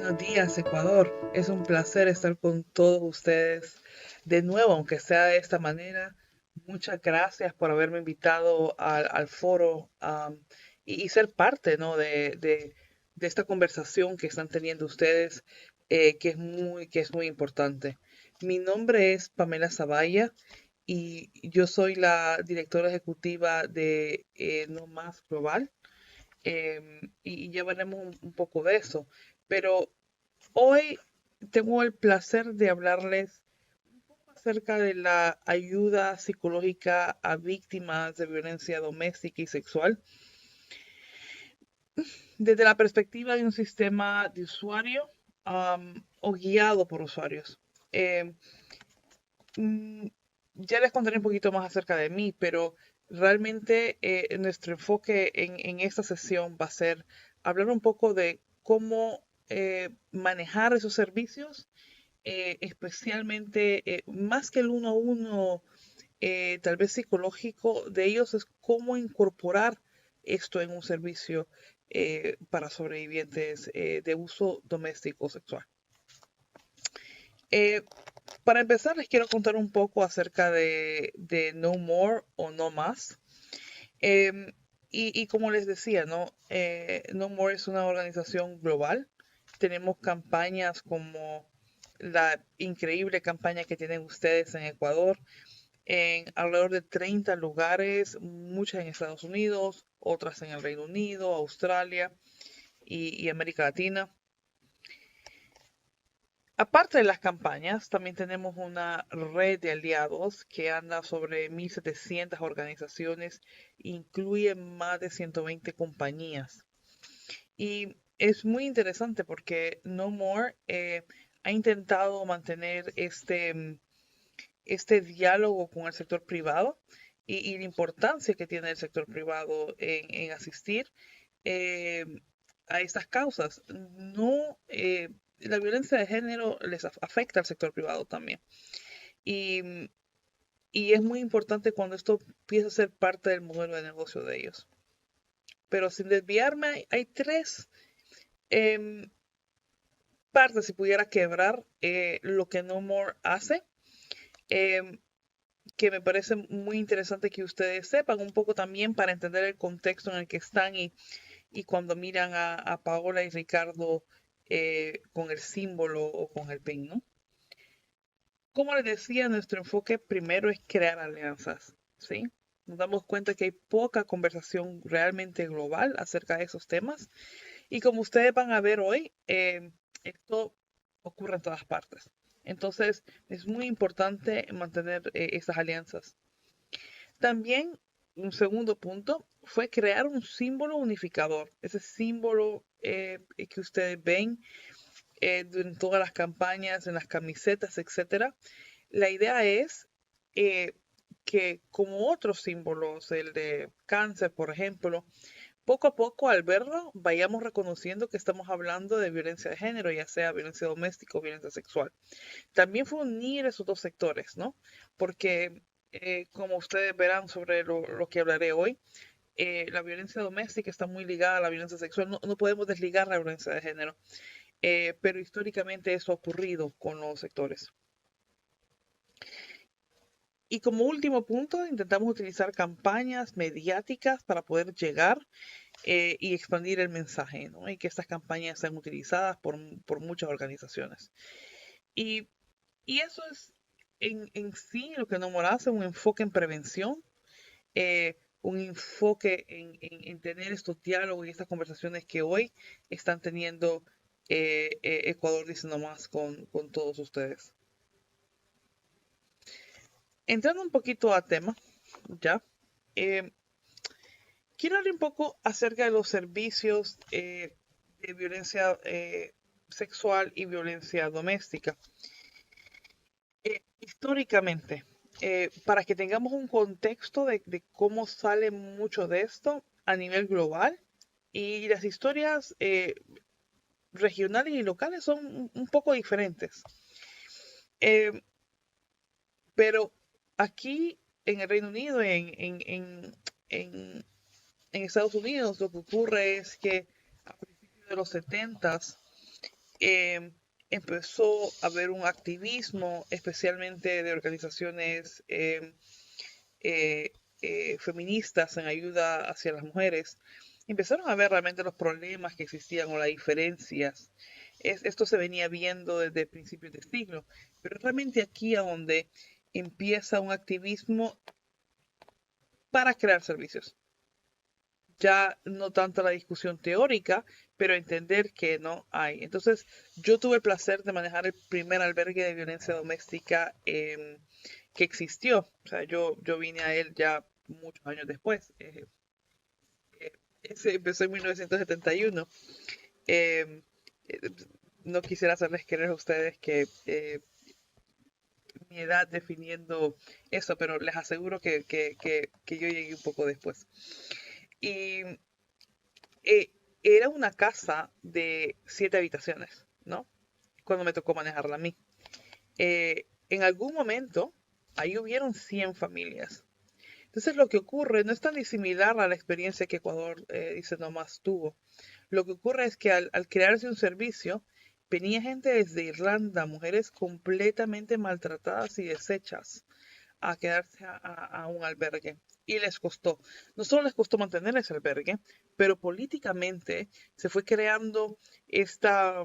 Buenos días, Ecuador. Es un placer estar con todos ustedes de nuevo, aunque sea de esta manera. Muchas gracias por haberme invitado al foro y ser parte, ¿no? de esta conversación que están teniendo ustedes, que es muy importante. Mi nombre es Pamela Zavalla y yo soy la directora ejecutiva de No Más Global. Y ya veremos un poco de eso. Pero hoy tengo el placer de hablarles acerca de la ayuda psicológica a víctimas de violencia doméstica y sexual desde la perspectiva de un sistema de usuario o guiado por usuarios. Eh, mm, ya les contaré un poquito más acerca de mí, pero realmente nuestro enfoque en esta sesión va a ser hablar un poco de cómo manejar esos servicios, especialmente más que el uno a uno, tal vez psicológico de ellos, es cómo incorporar esto en un servicio para sobrevivientes de uso doméstico o sexual. Eh, para empezar, les quiero contar un poco acerca de No More o No Más. Em, y como les decía, ¿no? No More es una organización global. Tenemos campañas como la increíble campaña que tienen ustedes en Ecuador, en alrededor de 30 lugares, muchas en Estados Unidos, otras en el Reino Unido, Australia y América Latina. Aparte de las campañas, también tenemos una red de aliados que anda sobre 1.700 organizaciones, incluye más de 120 compañías. Y es muy interesante porque No More ha intentado mantener este diálogo con el sector privado y la importancia que tiene el sector privado en asistir eh, a estas causas. No, la violencia de género les afecta al sector privado también. Y, y es muy importante cuando esto empieza a ser parte del modelo de negocio de ellos. Pero sin desviarme, hay tres em, partes, si pudiera quebrar lo que No More hace, em, que me parece muy interesante que ustedes sepan un poco también para entender el contexto en el que están y cuando miran a Paola y Ricardo con el símbolo o con el pin, ¿no? Como les decía, nuestro enfoque primero es crear alianzas, ¿sí? Nos damos cuenta que hay poca conversación realmente global acerca de esos temas y como ustedes van a ver hoy, esto ocurre en todas partes. Entonces, es muy importante mantener esas alianzas. También, un segundo punto, fue crear un símbolo unificador. Ese símbolo que ustedes ven en todas las campañas, en las camisetas, etcétera. La idea es eh, que, como otros símbolos, el de cáncer, por ejemplo, poco a poco al verlo vayamos reconociendo que estamos hablando de violencia de género, ya sea violencia doméstica o violencia sexual. También fue unir esos dos sectores, ¿no? Porque, como ustedes verán sobre lo que hablaré hoy, la violencia doméstica está muy ligada a la violencia sexual. No, no podemos desligar la violencia de género, pero históricamente eso ha ocurrido con los sectores. Y como último punto, intentamos utilizar campañas mediáticas para poder llegar y expandir el mensaje, ¿no? Y que estas campañas sean utilizadas por muchas organizaciones. Y, y eso es en sí lo que nos hace un enfoque en prevención, un enfoque en tener estos diálogos y estas conversaciones que hoy están teniendo Ecuador Diciendo Más con todos ustedes. Entrando un poquito a tema, ya, eh, quiero hablar un poco acerca de los servicios de violencia sexual y violencia doméstica. Históricamente, para que tengamos un contexto de cómo sale mucho de esto a nivel global, y las historias regionales y locales son un poco diferentes. Eh, pero aquí en el Reino Unido, en, en Estados Unidos, lo que ocurre es que a principios de los 70 eh, empezó a haber un activismo, especialmente de organizaciones eh, feministas en ayuda hacia las mujeres. Empezaron a ver realmente los problemas que existían o las diferencias. Esto se venía viendo desde principios de siglo, pero realmente aquí a donde empieza un activismo para crear servicios. Ya no tanto la discusión teórica, pero entender que no hay. Entonces, yo tuve el placer de manejar el primer albergue de violencia doméstica que existió. O sea, yo vine a él ya muchos años después. Eh, Ese empezó en 1971. Eh, eh, no quisiera hacerles creer a ustedes que mi edad definiendo eso, pero les aseguro que yo llegué un poco después. Y eh, era una casa de 7 habitaciones, ¿no? Cuando me tocó manejarla a mí. En algún momento, ahí hubieron 100 familias. Entonces, lo que ocurre no es tan similar a la experiencia que Ecuador, dice, nomás tuvo. Lo que ocurre es que al crearse un servicio, venía gente desde Irlanda, mujeres completamente maltratadas y deshechas, a quedarse a un albergue. Y les costó. No solo les costó mantener ese albergue, pero políticamente se fue creando esta,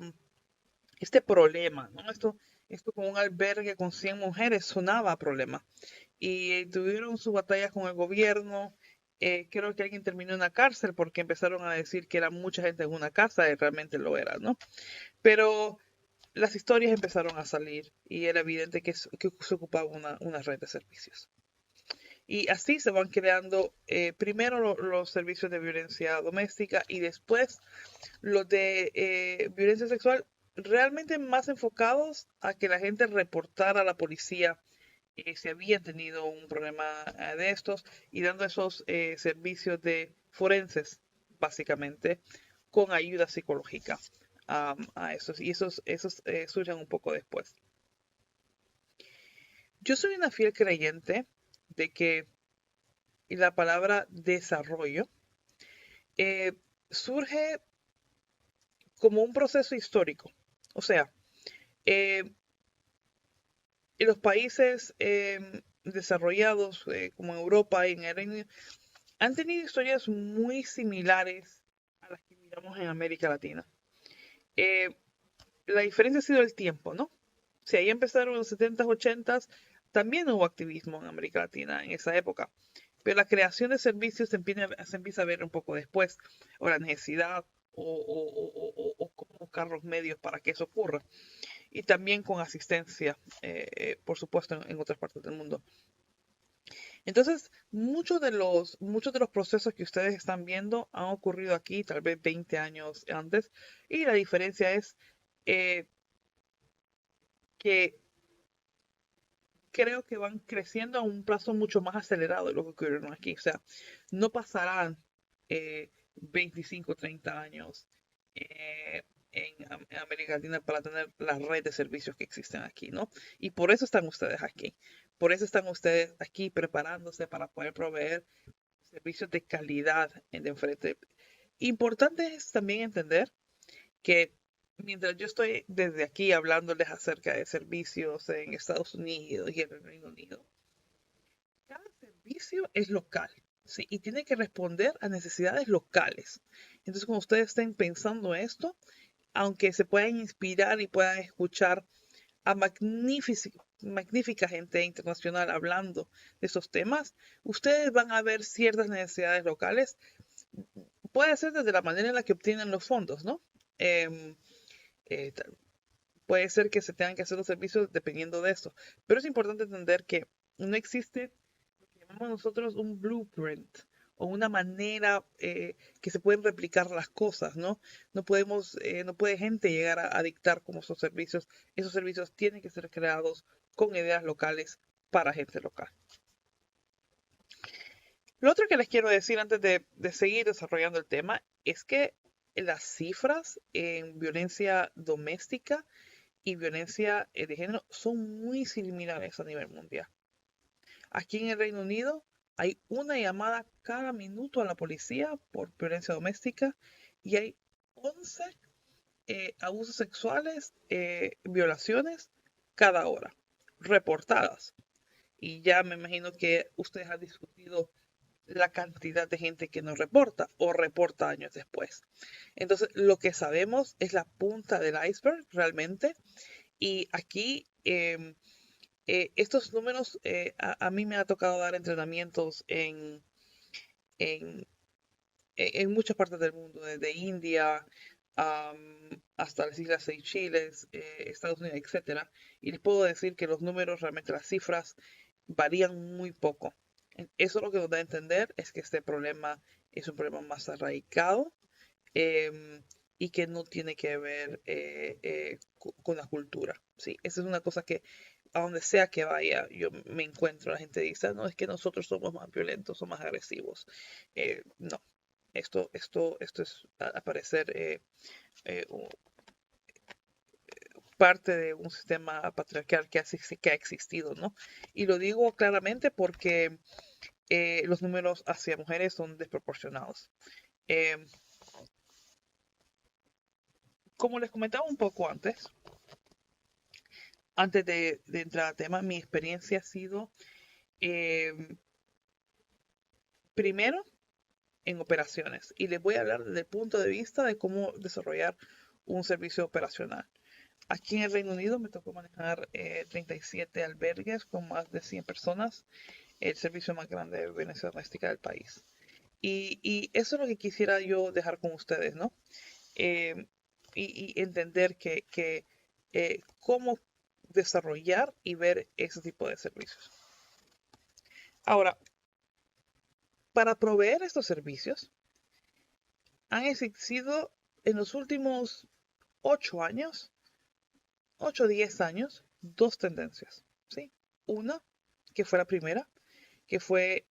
este problema, ¿no? Esto con un albergue con 100 mujeres sonaba a problema. Y tuvieron sus batallas con el gobierno. Creo que alguien terminó en la cárcel porque empezaron a decir que era mucha gente en una casa y realmente lo era, ¿no? Pero las historias empezaron a salir y era evidente que se ocupaba una red de servicios. Y así se van creando primero los servicios de violencia doméstica y después los de violencia sexual, realmente más enfocados a que la gente reportara a la policía si habían tenido un problema de estos y dando esos servicios de forenses, básicamente, con ayuda psicológica a esos. Y esos surgen un poco después. Yo soy una fiel creyente de que la palabra desarrollo eh, surge como un proceso histórico. O sea, eh, en los países desarrollados como Europa y en el Reino Unido han tenido historias muy similares a las que miramos en América Latina. Eh, la diferencia ha sido el tiempo, ¿no? Si ahí empezaron en los 70s, 80s, también hubo activismo en América Latina en esa época. Pero la creación de servicios se empieza a ver un poco después, o la necesidad o como carros medios para que eso ocurra. Y también con asistencia, por supuesto, en otras partes del mundo. Entonces, muchos de los procesos que ustedes están viendo han ocurrido aquí, tal vez 20 años antes, y la diferencia es eh, que creo que van creciendo a un plazo mucho más acelerado de lo que ocurrieron aquí. O sea, no pasarán 25, 30 años en América Latina para tener la red de servicios que existen aquí, ¿no? Y por eso están ustedes aquí. Por eso están ustedes aquí preparándose para poder proveer servicios de calidad en de enfrente. Importante es también entender que mientras yo estoy desde aquí hablándoles acerca de servicios en Estados Unidos y en el Reino Unido, cada servicio es local, ¿sí? Y tiene que responder a necesidades locales. Entonces, cuando ustedes estén pensando esto, aunque se puedan inspirar y puedan escuchar a magnífica gente internacional hablando de esos temas, ustedes van a ver ciertas necesidades locales. Puede ser desde la manera en la que obtienen los fondos, ¿no? Em, eh, puede ser que se tengan que hacer los servicios dependiendo de eso. Pero es importante entender que no existe lo que llamamos nosotros un blueprint o una manera que se pueden replicar las cosas, ¿no? No puede gente llegar a dictar cómo esos servicios. Esos servicios tienen que ser creados con ideas locales para gente local. Lo otro que les quiero decir antes de seguir desarrollando el tema es que las cifras en violencia doméstica y violencia de género son muy similares a nivel mundial. Aquí en el Reino Unido hay una llamada cada minuto a la policía por violencia doméstica y hay 11 abusos sexuales, violaciones cada hora, reportadas. Y ya me imagino que ustedes han discutido la cantidad de gente que no reporta o reporta años después. Entonces, lo que sabemos es la punta del iceberg realmente. Y aquí estos números, a mí me ha tocado dar entrenamientos en, en muchas partes del mundo, desde India hasta las Islas Seychelles, Estados Unidos, etcétera. Y les puedo decir que los números, realmente las cifras, varían muy poco. Eso lo que nos da a entender es que este problema es un problema más arraigado y que no tiene que ver con la cultura. ¿Sí? Esa es una cosa que a donde sea que vaya, yo me encuentro, la gente dice, "Ah, no, es que nosotros somos más violentos o más agresivos. No, esto es, al parecer, parte de un sistema patriarcal que ha existido, ¿no? Y lo digo claramente porque los números hacia mujeres son desproporcionados. Eh, Como les comentaba un poco antes de entrar al tema, mi experiencia ha sido eh, primero en operaciones y les voy a hablar desde el punto de vista de cómo desarrollar un servicio operacional. Aquí en el Reino Unido me tocó manejar 37 albergues con más de 100 personas, el servicio más grande de violencia doméstica del país. Y eso es lo que quisiera yo dejar con ustedes, ¿no? Eh, y entender cómo desarrollar y ver ese tipo de servicios. Ahora, para proveer estos servicios, han existido en los últimos 8 años, 8 o 10 años, dos tendencias, ¿sí? Una, que fue la primera, que fue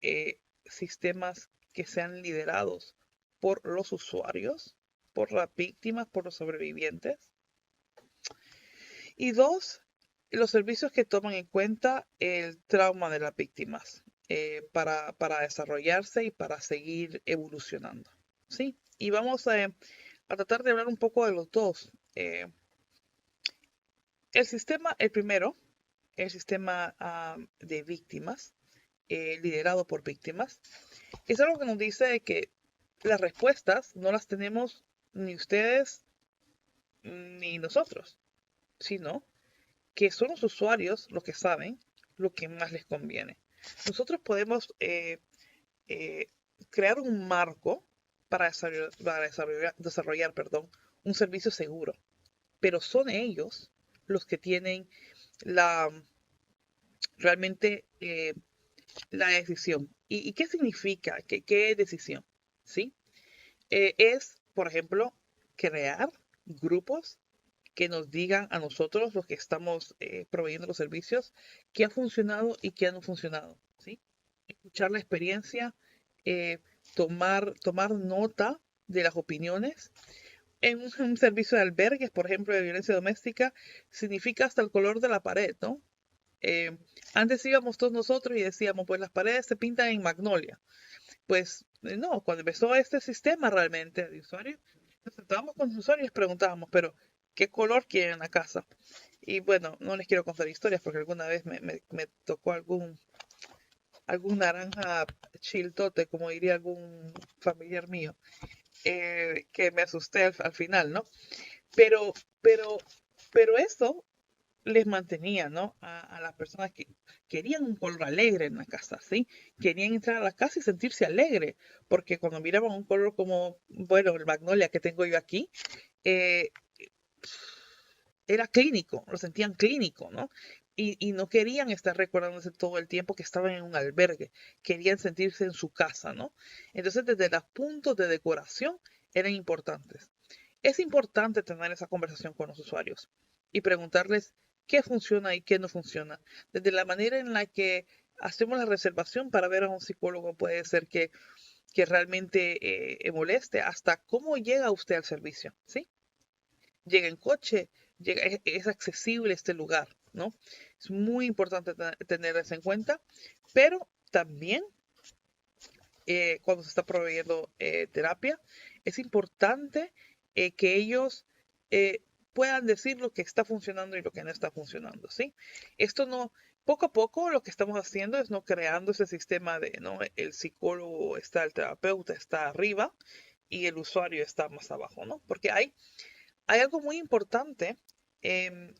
sistemas que sean liderados por los usuarios, por las víctimas, por los sobrevivientes. Y dos, los servicios que toman en cuenta el trauma de las víctimas para desarrollarse y para seguir evolucionando. ¿Sí? Y vamos a tratar de hablar un poco de los dos. El sistema, el primero, el sistema de víctimas, liderado por víctimas, es algo que nos dice que las respuestas no las tenemos ni ustedes ni nosotros, sino que son los usuarios los que saben lo que más les conviene. Nosotros podemos eh, crear un marco para desarrollar, perdón, un servicio seguro, pero son ellos los que tienen la realmente la decisión. ¿Y qué significa? ¿Qué decisión? ¿Sí? Es, por ejemplo, crear grupos que nos digan a nosotros, los que estamos proveyendo los servicios, qué ha funcionado y qué no funcionado, ¿sí? Escuchar la experiencia, eh, tomar nota de las opiniones. En un servicio de albergues, por ejemplo, de violencia doméstica, significa hasta el color de la pared, ¿no? Eh, Antes íbamos todos nosotros y decíamos, pues las paredes se pintan en magnolia. Pues no, cuando empezó este sistema realmente de usuarios, nos sentábamos con los usuarios y les preguntábamos, pero ¿qué color quieren en la casa? Y bueno, no les quiero contar historias porque alguna vez me tocó algún naranja chiltote, como diría algún familiar mío, que me asusté al final, ¿no? Pero, pero, pero eso les mantenía, ¿no? A las personas que querían un color alegre en la casa, ¿sí? Querían entrar a la casa y sentirse alegre, porque cuando miraban un color como, bueno, el magnolia que tengo yo aquí, eh, era clínico, lo sentían clínico, ¿no? Y no querían estar recordándose todo el tiempo que estaban en un albergue, querían sentirse en su casa, ¿no? Entonces, desde los puntos de decoración eran importantes. Es importante tener esa conversación con los usuarios y preguntarles qué funciona y qué no funciona. Desde la manera en la que hacemos la reservación para ver a un psicólogo puede ser que realmente moleste, hasta cómo llega usted al servicio, ¿sí? Llega en coche, es accesible este lugar, ¿no? Es muy importante tener eso en cuenta, pero también cuando se está proveyendo terapia, es importante que ellos puedan decir lo que está funcionando y lo que no está funcionando, ¿sí? Esto no, poco a poco lo que estamos haciendo es no creando ese sistema de, ¿no? El psicólogo está, el terapeuta está arriba y el usuario está más abajo, ¿no? Porque hay algo muy importante, em,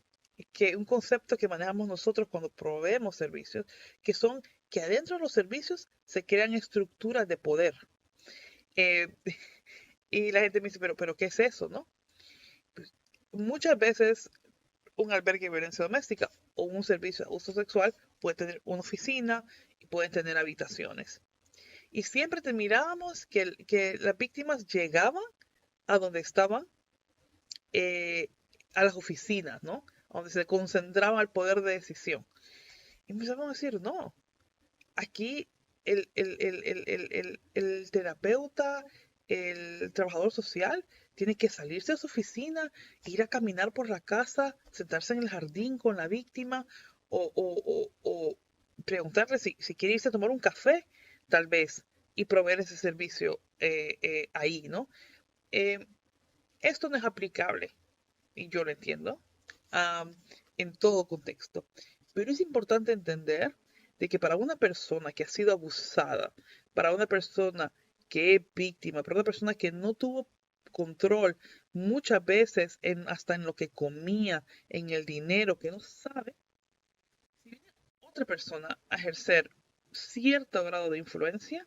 que un concepto que manejamos nosotros cuando proveemos servicios, que son que adentro de los servicios se crean estructuras de poder. Eh, y la gente me dice, pero ¿qué es eso, no? Pues, muchas veces un albergue de violencia doméstica o un servicio de abuso sexual puede tener una oficina y pueden tener habitaciones. Y siempre te mirábamos que las víctimas llegaban a donde estaban, eh, a las oficinas, ¿no? Donde se concentraba el poder de decisión. Y empezamos a decir, no, aquí el terapeuta, el trabajador social, tiene que salirse de su oficina, ir a caminar por la casa, sentarse en el jardín con la víctima o preguntarle si quiere irse a tomar un café, tal vez, y proveer ese servicio ahí, ¿no? Eh, Esto no es aplicable, y yo lo entiendo, am, en todo contexto. Pero es importante entender de que para una persona que ha sido abusada, para una persona que es víctima, para una persona que no tuvo control muchas veces hasta en lo que comía, en el dinero, que no sabe, si viene otra persona a ejercer cierto grado de influencia,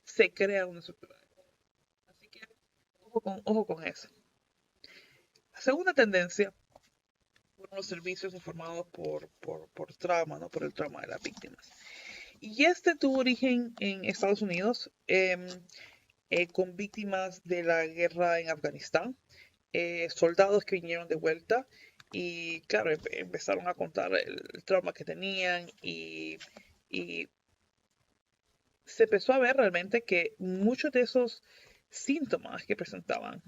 se crea una estructura. Así que ojo con eso. La segunda tendencia fueron los servicios informados por trauma, ¿no? Por el trauma de las víctimas. Y este tuvo origen en Estados Unidos, con víctimas de la guerra en Afganistán, soldados que vinieron de vuelta y claro, empezaron a contar el trauma que tenían y se empezó a ver realmente que muchos de esos síntomas que presentaban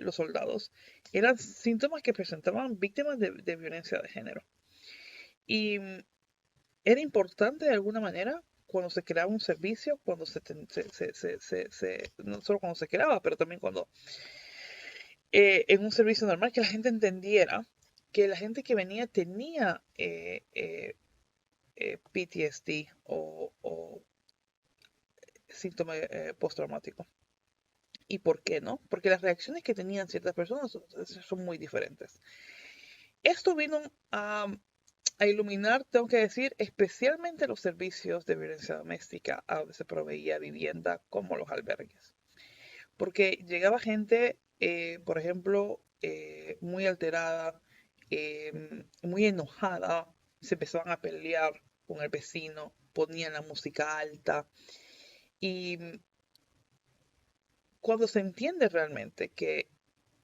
los soldados eran síntomas que presentaban víctimas de violencia de género. Y era importante de alguna manera cuando se creaba un servicio, cuando no solo cuando se creaba, pero también cuando en un servicio normal, que la gente entendiera que la gente que venía tenía PTSD o síntoma postraumático. ¿Y por qué no? Porque las reacciones que tenían ciertas personas son muy diferentes. Esto vino a iluminar, tengo que decir, especialmente los servicios de violencia doméstica a donde se proveía vivienda como los albergues. Porque llegaba gente, por ejemplo, muy alterada, muy enojada, se empezaban a pelear con el vecino, ponían la música alta y cuando se entiende realmente que,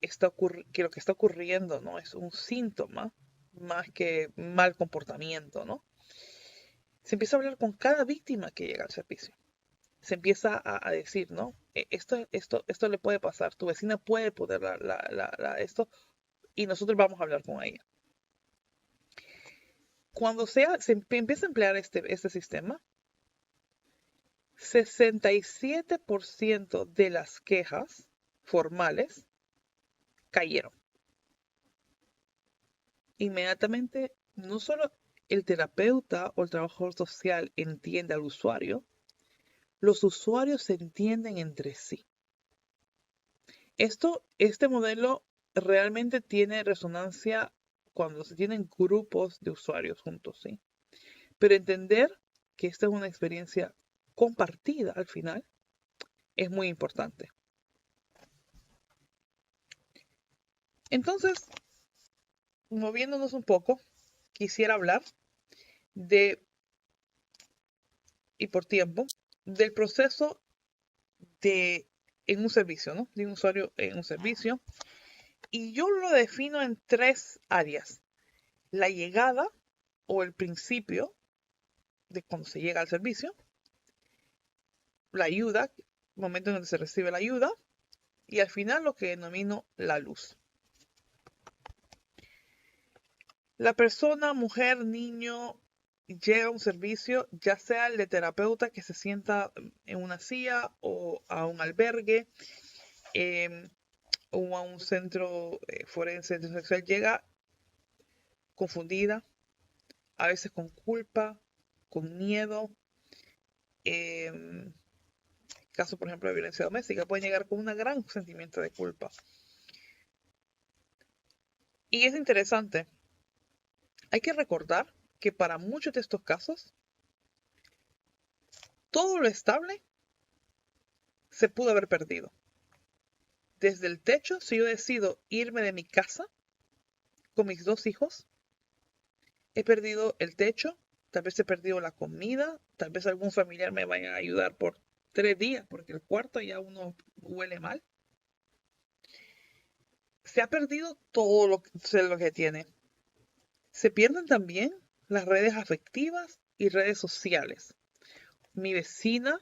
que lo que está ocurriendo no es un síntoma más que mal comportamiento, ¿no? Se empieza a hablar con cada víctima que llega al servicio. Se empieza a decir, ¿no? Esto le puede pasar, tu vecina puede poner esto y nosotros vamos a hablar con ella. Cuando empieza a emplear este sistema, 67% de las quejas formales cayeron. Inmediatamente, no solo el terapeuta o el trabajador social entiende al usuario, los usuarios se entienden entre sí. Este modelo realmente tiene resonancia cuando se tienen grupos de usuarios juntos, ¿sí? Pero entender que esta es una experiencia compartida al final es muy importante. Entonces, moviéndonos un poco, quisiera hablar de, y por tiempo, del proceso en un servicio, ¿no? De un usuario en un servicio. Y yo lo defino en tres áreas. La llegada o el principio de cuando se llega al servicio, la ayuda, el momento en el que se recibe la ayuda, y al final lo que denomino la luz. La persona, mujer, niño, llega a un servicio, ya sea el de terapeuta que se sienta en una silla o a un albergue, o a un centro forense de sexual llega confundida, a veces con culpa, con miedo. En caso, por ejemplo, de violencia doméstica, puede llegar con un gran sentimiento de culpa. Y es interesante, hay que recordar que para muchos de estos casos, todo lo estable se pudo haber perdido. Desde el techo, si yo decido irme de mi casa con mis 2 hijos, he perdido el techo, tal vez he perdido la comida, tal vez algún familiar me vaya a ayudar por 3 días, porque el cuarto ya uno huele mal. Se ha perdido todo lo que tiene. Se pierden también las redes afectivas y redes sociales. Mi vecina,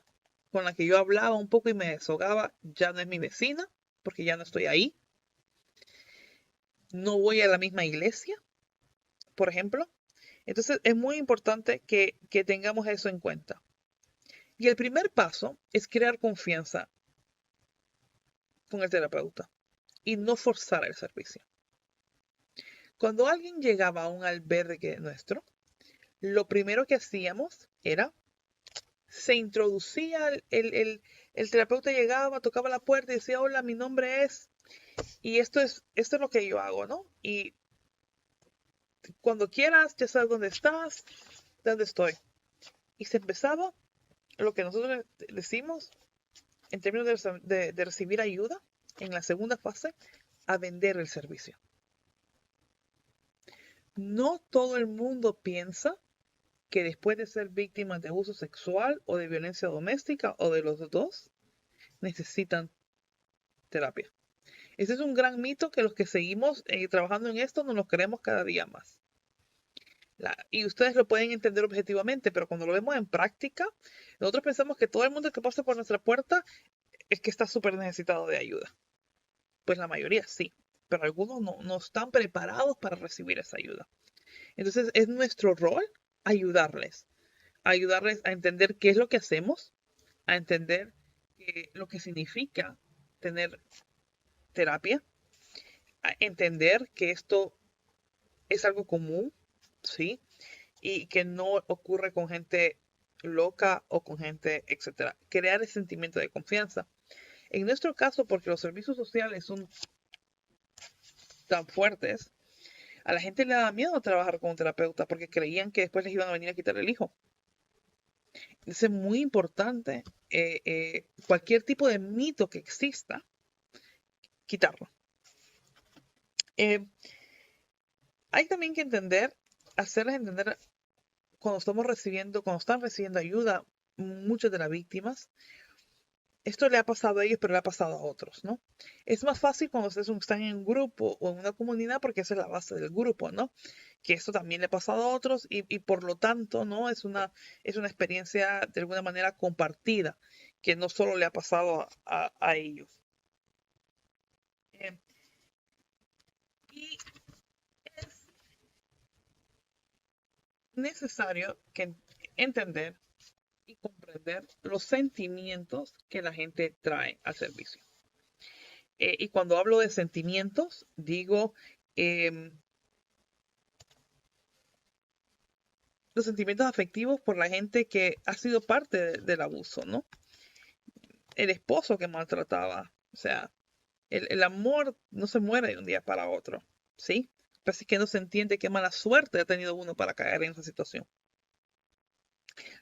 con la que yo hablaba un poco y me desahogaba, ya no es mi vecina, porque ya no estoy ahí. No voy a la misma iglesia, por ejemplo. Entonces es muy importante que tengamos eso en cuenta. Y el primer paso es crear confianza con el terapeuta y no forzar el servicio. Cuando alguien llegaba a un albergue nuestro, lo primero que hacíamos era, se introducía, el terapeuta llegaba, tocaba la puerta y decía, hola, mi nombre es, y esto es lo que yo hago, ¿no? Y cuando quieras, ya sabes dónde estás, dónde estoy. Y se empezaba lo que nosotros decimos en términos de recibir ayuda en la segunda fase, a vender el servicio. No todo el mundo piensa que después de ser víctimas de abuso sexual o de violencia doméstica o de los dos, necesitan terapia. Ese es un gran mito que los que seguimos trabajando en esto nos lo creemos cada día más. Y ustedes lo pueden entender objetivamente, pero cuando lo vemos en práctica, nosotros pensamos que todo el mundo que pasa por nuestra puerta es que está súper necesitado de ayuda. Pues la mayoría sí, pero algunos no están preparados para recibir esa ayuda. Entonces es nuestro rol ayudarles a entender qué es lo que hacemos, a entender lo que significa tener terapia, a entender que esto es algo común, ¿sí? Y que no ocurre con gente loca o con gente, etcétera. Crear ese sentimiento de confianza. En nuestro caso, porque los servicios sociales son tan fuertes, a la gente le da miedo trabajar con un terapeuta porque creían que después les iban a venir a quitar el hijo. Es muy importante cualquier tipo de mito que exista, quitarlo. Hay también que hacerles entender cuando están recibiendo ayuda, muchas de las víctimas, esto le ha pasado a ellos, pero le ha pasado a otros, ¿no? Es más fácil cuando ustedes están en un grupo o en una comunidad porque esa es la base del grupo, ¿no? Que esto también le ha pasado a otros y por lo tanto, ¿no? Es una experiencia de alguna manera compartida, que no solo le ha pasado a ellos. Eh, y es necesario entender y comprender los sentimientos que la gente trae al servicio. Y cuando hablo de sentimientos, digo los sentimientos afectivos por la gente que ha sido parte del abuso, ¿no? El esposo que maltrataba, o sea, el amor no se muere de un día para otro, ¿sí? Así que no se entiende qué mala suerte ha tenido uno para caer en esa situación.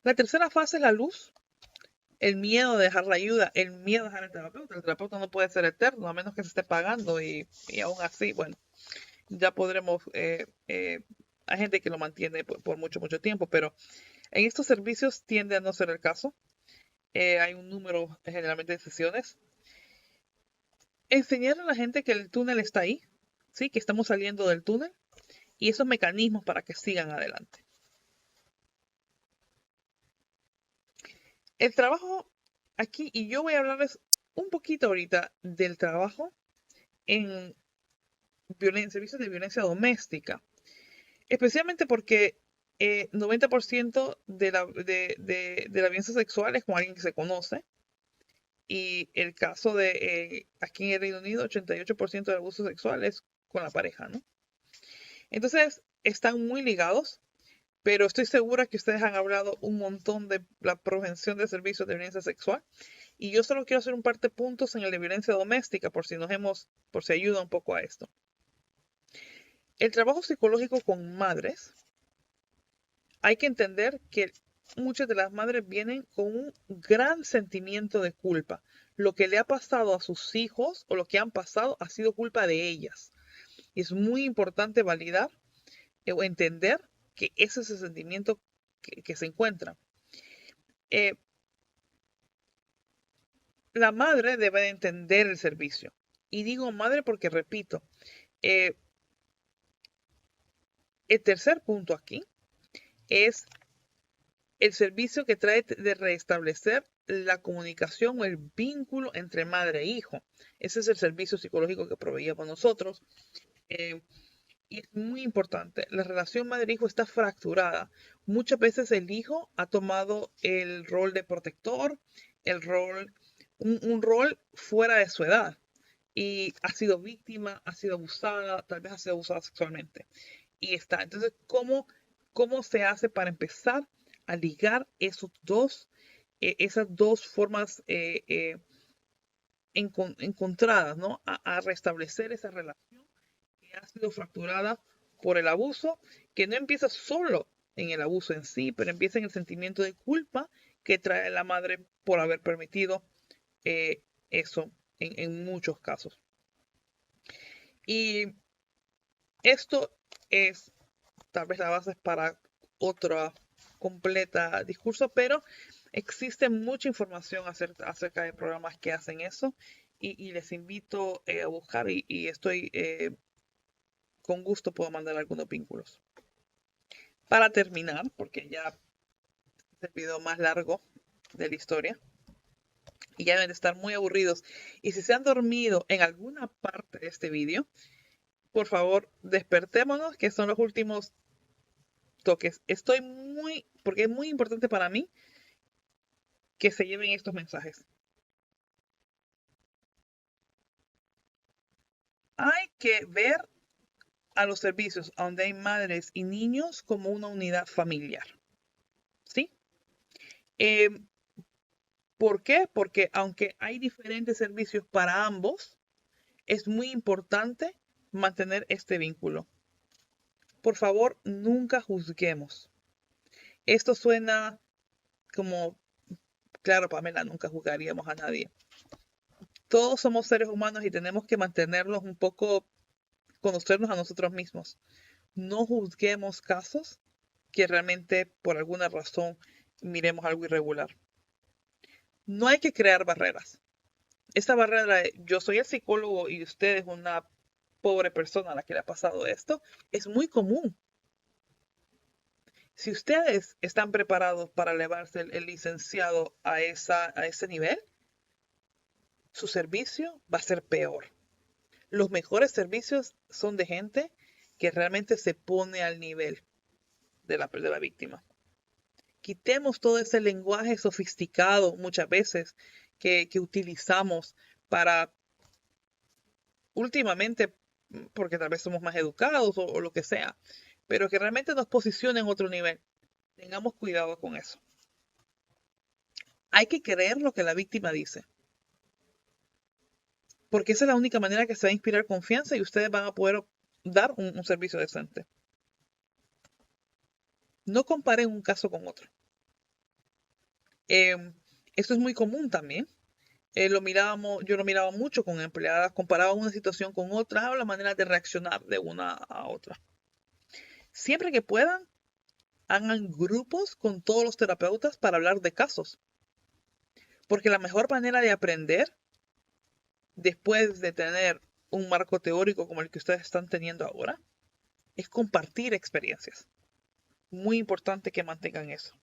La tercera fase es la luz, el miedo de dejar la ayuda, el miedo de dejar el terapeuta. El terapeuta no puede ser eterno, a menos que se esté pagando y aún así, bueno, ya podremos, hay gente que lo mantiene por mucho, mucho tiempo, pero en estos servicios tiende a no ser el caso. Hay un número generalmente de sesiones. Enseñar a la gente que el túnel está ahí, ¿sí? Que estamos saliendo del túnel y esos mecanismos para que sigan adelante. El trabajo aquí, y yo voy a hablarles un poquito ahorita del trabajo en servicios de violencia doméstica, especialmente porque 90% de la violencia sexual es con alguien que se conoce Y el caso de aquí en el Reino Unido, 88% del abuso sexual es con la pareja, ¿no? Entonces, están muy ligados, pero estoy segura que ustedes han hablado un montón de la prevención de servicios de violencia sexual. Y yo solo quiero hacer un par de puntos en el de violencia doméstica, por si ayuda un poco a esto. El trabajo psicológico con madres, hay que entender que muchas de las madres vienen con un gran sentimiento de culpa. Lo que le ha pasado a sus hijos o lo que han pasado ha sido culpa de ellas. Y es muy importante validar o entender que ese es el sentimiento que se encuentra. Eh, la madre debe de entender el servicio. Y digo madre porque, repito, eh, el tercer punto aquí es el servicio que trae de restablecer la comunicación o el vínculo entre madre e hijo. Ese es el servicio psicológico que proveíamos nosotros. Eh, y es muy importante. La relación madre-hijo está fracturada. Muchas veces el hijo ha tomado el rol de protector, un rol fuera de su edad. Y ha sido víctima, ha sido abusada, tal vez ha sido abusada sexualmente. Y está. Entonces, ¿cómo se hace para empezar a ligar esas dos formas encontradas, ¿no? A restablecer esa relación que ha sido fracturada por el abuso, que no empieza solo en el abuso en sí, pero empieza en el sentimiento de culpa que trae la madre por haber permitido eso en muchos casos. Y esto es tal vez la base para otra completa discurso, pero existe mucha información acerca de programas que hacen eso y les invito a buscar y estoy con gusto puedo mandar algunos vínculos. Para terminar, porque ya es el video más largo de la historia y ya deben de estar muy aburridos. Y si se han dormido en alguna parte de este video, por favor, despertémonos, que son los últimos toques. Porque es muy importante para mí que se lleven estos mensajes. Hay que ver a los servicios donde hay madres y niños como una unidad familiar. ¿Sí? Eh, ¿Por qué? Porque aunque hay diferentes servicios para ambos, es muy importante mantener este vínculo. Por favor, nunca juzguemos. Esto suena como, claro, Pamela, nunca juzgaríamos a nadie. Todos somos seres humanos y tenemos que mantenernos un poco, conocernos a nosotros mismos. No juzguemos casos que realmente por alguna razón miremos algo irregular. No hay que crear barreras. Esta barrera de yo soy el psicólogo y usted es una pobre persona a la que le ha pasado esto, es muy común. Si ustedes están preparados para elevarse el licenciado a ese nivel, su servicio va a ser peor. Los mejores servicios son de gente que realmente se pone al nivel de la víctima. Quitemos todo ese lenguaje sofisticado muchas veces que utilizamos para últimamente, porque tal vez somos más educados o lo que sea, pero que realmente nos posicione en otro nivel. Tengamos cuidado con eso. Hay que creer lo que la víctima dice, porque esa es la única manera que se va a inspirar confianza y ustedes van a poder dar un servicio decente. No comparen un caso con otro. Esto es muy común también. Yo lo miraba mucho con empleadas, comparaba una situación con otra, o la manera de reaccionar de una a otra. Siempre que puedan, hagan grupos con todos los terapeutas para hablar de casos. Porque la mejor manera de aprender, después de tener un marco teórico como el que ustedes están teniendo ahora, es compartir experiencias. Muy importante que mantengan eso.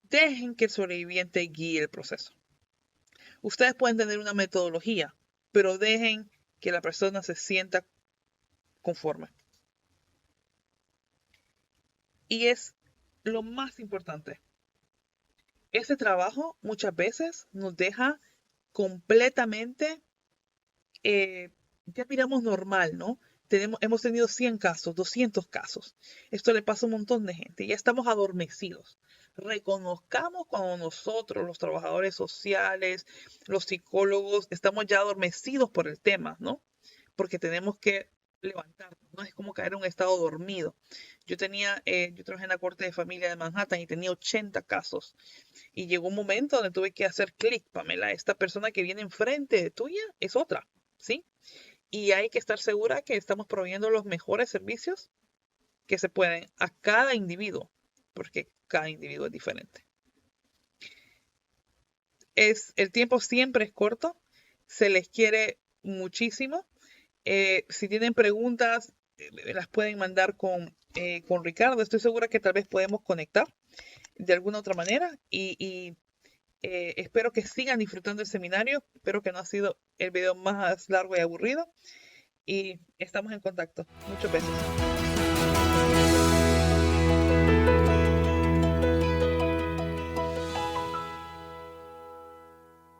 Dejen que el sobreviviente guíe el proceso. Ustedes pueden tener una metodología, pero dejen que la persona se sienta conforme. Y es lo más importante. ese trabajo muchas veces nos deja completamente, ya miramos normal, ¿no? Hemos tenido 100 casos, 200 casos. Esto le pasa a un montón de gente. Ya estamos adormecidos. Reconozcamos cuando nosotros, los trabajadores sociales, los psicólogos, estamos ya adormecidos por el tema, ¿no? Porque tenemos que levantarnos, no es como caer en un estado dormido. Yo trabajé en la Corte de Familia de Manhattan y tenía 80 casos. Y llegó un momento donde tuve que hacer clic, Pamela, esta persona que viene enfrente de tuya es otra, ¿sí? Y hay que estar segura que estamos proveyendo los mejores servicios que se pueden a cada individuo, porque cada individuo es diferente. El tiempo siempre es corto, se les quiere muchísimo. Si tienen preguntas, las pueden mandar con Ricardo. Estoy segura que tal vez podemos conectar de alguna otra manera y espero que sigan disfrutando el seminario. Espero que no ha sido el video más largo y aburrido. Y estamos en contacto. Muchos besos.